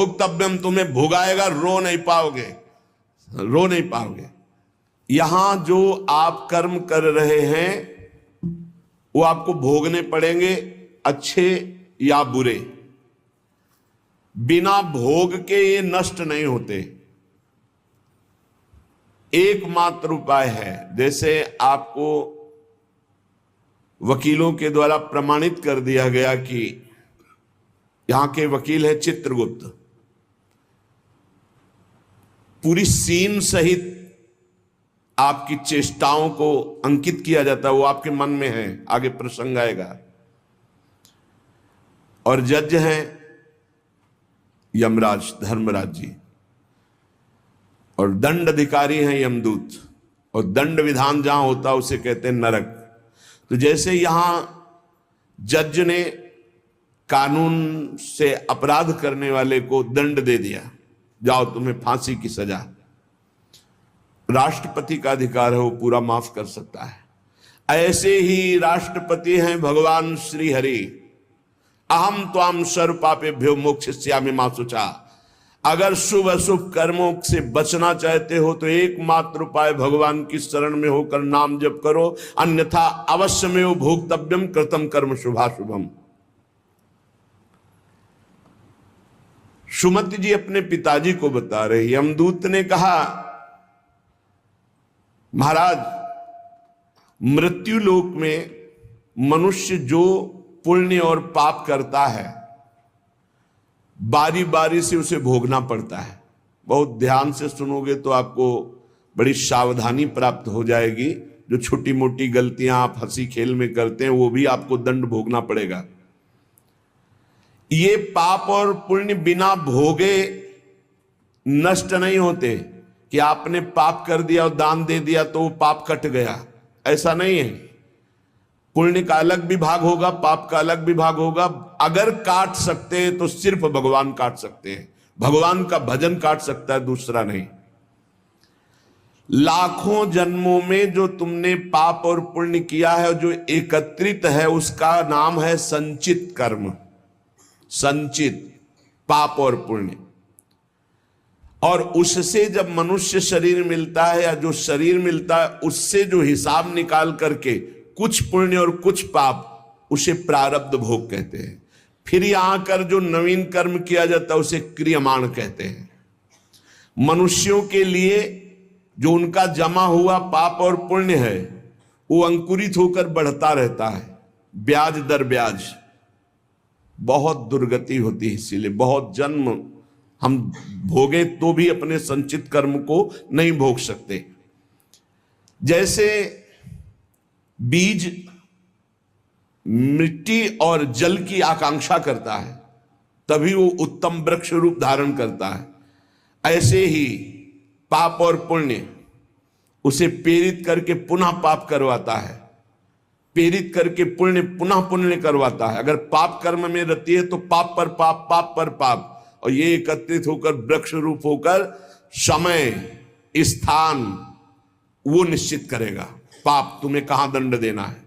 भोक्तव्यम, तुम्हें भोगाएगा, रो नहीं पाओगे, रो नहीं पाओगे। यहां जो आप कर्म कर रहे हैं वो आपको भोगने पड़ेंगे, अच्छे या बुरे। बिना भोग के ये नष्ट नहीं होते। एकमात्र उपाय है, जैसे आपको वकीलों के द्वारा प्रमाणित कर दिया गया कि यहां के वकील है चित्रगुप्त, पूरी सीन सहित आपकी चेष्टाओं को अंकित किया जाता है, वो आपके मन में है, आगे प्रसंग आएगा। और जज हैं यमराज, धर्मराज जी, और दंड अधिकारी हैं यमदूत, और दंड विधान जहां होता उसे कहते हैं नरक। तो जैसे यहां जज ने कानून से अपराध करने वाले को दंड दे दिया, जाओ तुम्हें फांसी की सजा, राष्ट्रपति का अधिकार है, वो पूरा माफ कर सकता है। ऐसे ही राष्ट्रपति हैं भगवान श्री हरि। अहम त्वाम सर्व पापेभ्यो मोक्षयिष्यामि मा शुचा। अगर शुभ अशुभ कर्मों से बचना चाहते हो तो एकमात्र उपाय भगवान की शरण में होकर नाम जप करो, अन्यथा अवश्यमेव भोक्तव्यम कृतम कर्म शुभाशुभम। सुमति जी अपने पिताजी को बता रहे, यमदूत ने कहा महाराज, मृत्यु लोक में मनुष्य जो पुण्य और पाप करता है बारी बारी से उसे भोगना पड़ता है। बहुत ध्यान से सुनोगे तो आपको बड़ी सावधानी प्राप्त हो जाएगी। जो छोटी मोटी गलतियां आप हंसी खेल में करते हैं वो भी आपको दंड भोगना पड़ेगा। ये पाप और पुण्य बिना भोगे नष्ट नहीं होते कि आपने पाप कर दिया और दान दे दिया तो वो पाप कट गया, ऐसा नहीं है। पुण्य का अलग विभाग होगा, पाप का अलग विभाग होगा। अगर काट सकते हैं तो सिर्फ भगवान काट सकते हैं, भगवान का भजन काट सकता है, दूसरा नहीं। लाखों जन्मों में जो तुमने पाप और पुण्य किया है, जो एकत्रित है, उसका नाम है संचित कर्म। संचित पाप और पुण्य, और उससे जब मनुष्य शरीर मिलता है या जो शरीर मिलता है उससे जो हिसाब निकाल करके कुछ पुण्य और कुछ पाप, उसे प्रारब्ध भोग कहते हैं। फिर यहां कर जो नवीन कर्म किया जाता है उसे क्रियमाण कहते हैं। मनुष्यों के लिए जो उनका जमा हुआ पाप और पुण्य है वो अंकुरित होकर बढ़ता रहता है, ब्याज दर ब्याज। बहुत दुर्गति होती है, इसीलिए बहुत जन्म हम भोगे तो भी अपने संचित कर्म को नहीं भोग सकते। जैसे बीज मिट्टी और जल की आकांक्षा करता है तभी वो उत्तम वृक्ष रूप धारण करता है, ऐसे ही पाप और पुण्य उसे प्रेरित करके पुनः पाप करवाता है, प्रेरित करके पुण्य पुनः पुण्य करवाता है। अगर पाप कर्म में रहती है तो पाप पर पाप, पाप पर पाप, और ये एकत्रित होकर वृक्ष रूप होकर समय स्थान वो निश्चित करेगा, पाप तुम्हें कहां दंड देना है।